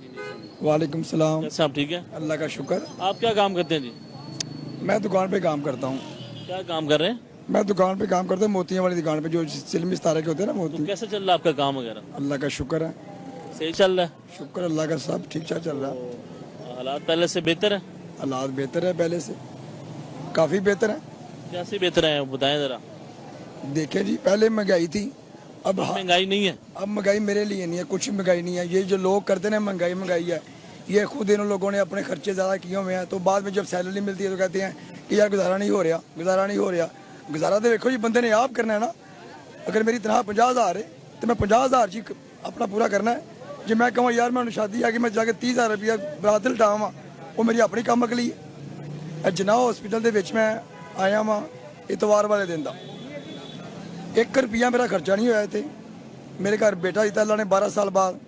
वालेकुम सलाम। कैसे आप? ठीक है, अल्लाह का शुक्र। आप क्या काम करते हैं जी? मैं दुकान पे काम करता हूँ। क्या काम कर रहे हैं? मैं दुकान पे काम करता हूँ, मोतियाँ वाली दुकान पे, जो सिल्मी सितारे के होते हैं ना मोती। तो कैसे चल रहा है आपका काम वगैरह? अल्लाह का शुक्र है, सही चल रहा है? शुक्र अल्लाह का, सब ठीक ठाक चल रहा है। तो हालात पहले से बेहतर है? हालात बेहतर है, पहले से काफ़ी बेहतर है। कैसे बेहतर है, बताएं ज़रा। देखें जी, पहले महंगाई थी, अब महंगाई नहीं है। अब महंगाई मेरे लिए नहीं है, कुछ महंगाई नहीं है। ये जो लोग करते हैं महंगाई महंगाई है, ये खुद इन लोगों ने अपने खर्चे ज़्यादा किए हुए हैं, तो बाद में जब सैलरी मिलती है तो कहते हैं कि यार गुजारा नहीं हो रहा, गुजारा नहीं हो रहा। गुजारा तो देखो जी बंदे ने आप करना है ना। अगर मेरी तनख्वाह 50,000 है तो मैं 50,000 जी अपना पूरा करना है। जो मैं कहूँ यार मैं शादी आ कि मैं जाके 30,000 रुपया बरात लटावा, वो मेरी अपनी कम अगली है। जिन्ना हॉस्पिटल के विच मैं आया वहाँ इतवार वाले दिन का 1 रुपया मेरा खर्चा नहीं होया थे। मेरे घर बेटा दिता अल्लाह ने 12 साल बाद,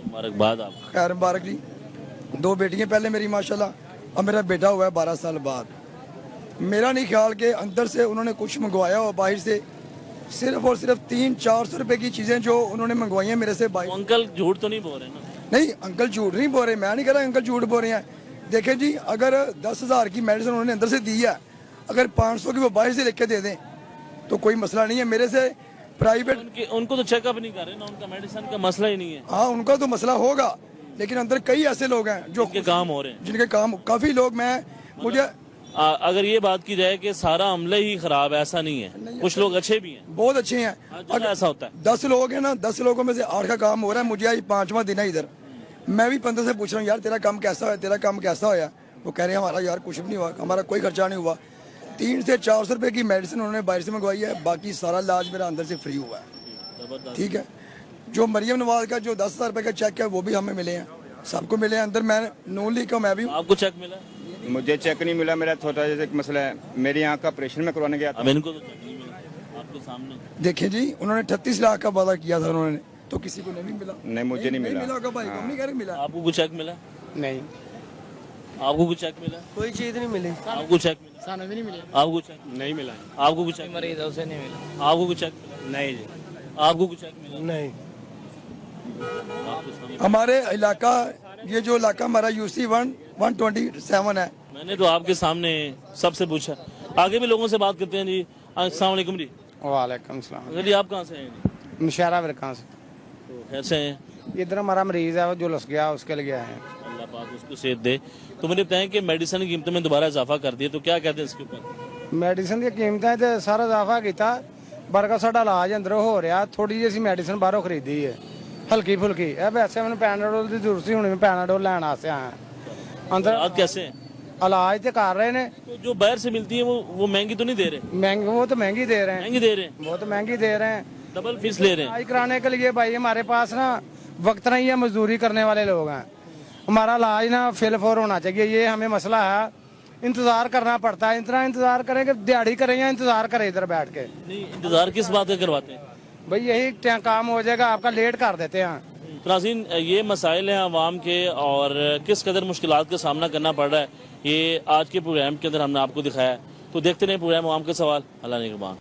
मुबारकबाद आपको। खैर मुबारक जी। 2 बेटियां पहले मेरी माशाल्लाह, और मेरा बेटा हुआ है 12 साल बाद। मेरा नहीं ख्याल के अंदर से उन्होंने कुछ मंगवाया हो बाहर से, सिर्फ और सिर्फ 300-400 रुपए की चीज़ें जो उन्होंने मंगवाई हैं मेरे से बाहर। अंकल झूठ तो नहीं बोल रहे ना? नहीं अंकल झूठ नहीं बोल रहे, मैं नहीं कह रहा अंकल झूठ बोल रहे हैं। देखें जी, अगर 10,000 की मेडिसिन उन्होंने अंदर से दी है, अगर 500 की वो बाहर से लेके दे दें तो कोई मसला नहीं है। मेरे से प्राइवेट उनको तो चेकअप नहीं कर रहे ना, उनका मेडिसिन का मसला ही नहीं है। हाँ, उनका तो मसला होगा, लेकिन अंदर कई ऐसे लोग हैं जो जिनके काम हो रहे हैं, जिनके काम काफ़ी लोग, मैं मुझे अगर ये बात की जाए कि सारा अमले ही खराब है, ऐसा नहीं है, कुछ लोग अच्छे भी हैं, बहुत अच्छे हैं। अगर ऐसा होता है 10 लोग हैं ना, 10 लोगों में से 8 का काम हो रहा है। मुझे आज 5वां दिन है इधर। मैं भी 15 से पूछ रहा हूँ यार तेरा काम कैसा है, तेरा काम कैसा होया? वो कह रहे हैं हमारा यार कुछ भी नहीं हुआ, हमारा कोई खर्चा नहीं हुआ। 300 से 400 रुपए की मेडिसिन उन्होंने बाहर से मंगवाई है, बाकी सारा इलाज मेरा अंदर से फ्री हुआ है। ठीक है, जो मरियम नवाज का जो 10,000 रुपए का चेक है वो भी हमें मिले हैं, सबको मिले हैं। अंदर मैं नून लीग का मैं भी हूँ। आपको चेक मिला? मुझे चेक नहीं मिला, मेरा छोटा जैसे एक मसला है, मेरी आँख का ऑपरेशन में करवाने गया था। अब इनको तो चेक नहीं मिला आपके सामने। देखिए जी, उन्होंने 38 लाख का वादा किया था उन्होंने, तो किसी को नहीं मिला। नहीं, मुझे नहीं मिला। होगा भाई, को नहीं कह रहे मिला। आपको कुछ चेक मिला? नहीं, आपको कुछ चेक मिला? कोई चीज़ नहीं मिली। आपको चेक मिला? सानू भी नहीं मिले। आपको चेक नहीं मिला। आपको कुछ चेक? मरीज है उसे नहीं मिला। आपको कुछ चेक मिला? नहीं जी। आपको कुछ चेक मिला? नहीं। आपको सामने। हमारे इलाका, ये जो इलाका हमारा UC 127 है। मैंने तो आपके सामने सबसे पूछा, आगे भी लोगों से बात करते हैं जी। अस्सलाम वालेकुम जी। वालेकुम सलाम। अगर जी आप कहाँ से हैं जी? मुशारा वर्का से। तो कैसे हैं? इधर हमारा मरीज है वो जुलस गया, उसके लिए आए हैं। अल्लाह पाक उसको सेहत दे। तो मुझे बताएं कि मेडिसिन की कीमतों में दोबारा इजाफा कर दिया, तो क्या कहते हैं इसके ऊपर? मेडिसिन की कीमतें तो सारा इजाफा किया, बरका साडा इलाज अंदरों हो रहा, थोड़ी जी असीं मेडिसिन बाहरों खरीदी है हल्की फुल्की। वैसे मैंने पैनाडोल की जरूरत सी, हुण मैं पैनाडोल लैन आस्ते आया अंदर। हालात कैसे हैं? इलाज तो कर रहे हैं। तो जो बाहर से मिलती है वो महंगी तो नहीं दे रहे? महंगी, वो तो महंगी दे रहे हैं, महंगी दे रहे हैं, बहुत महंगी दे रहे हैं। डबल फीस ले रहे हैं। इलाज कराने के लिए भाई हमारे पास ना वक्त नहीं है, मजदूरी करने वाले लोग हैं। हमारा इलाज ना फिल फोर होना चाहिए, ये हमें मसला है। इंतजार करना पड़ता है, इतना इंतजार करें कि दिहाड़ी करें या इंतजार करें इधर बैठ के। नहीं, इंतजार किस बात का करवाते हैं भाई? यही काम हो जाएगा आपका, लेट कर देते हैं। नाज़रीन, ये मसाइल हैं आवाम के और किस कदर मुश्किलात का सामना करना पड़ रहा है, ये आज के प्रोग्राम के अंदर हमने आपको दिखाया है। तो देखते रहे प्रोग्राम आवाम के सवाल। अल्लाह निगहबान।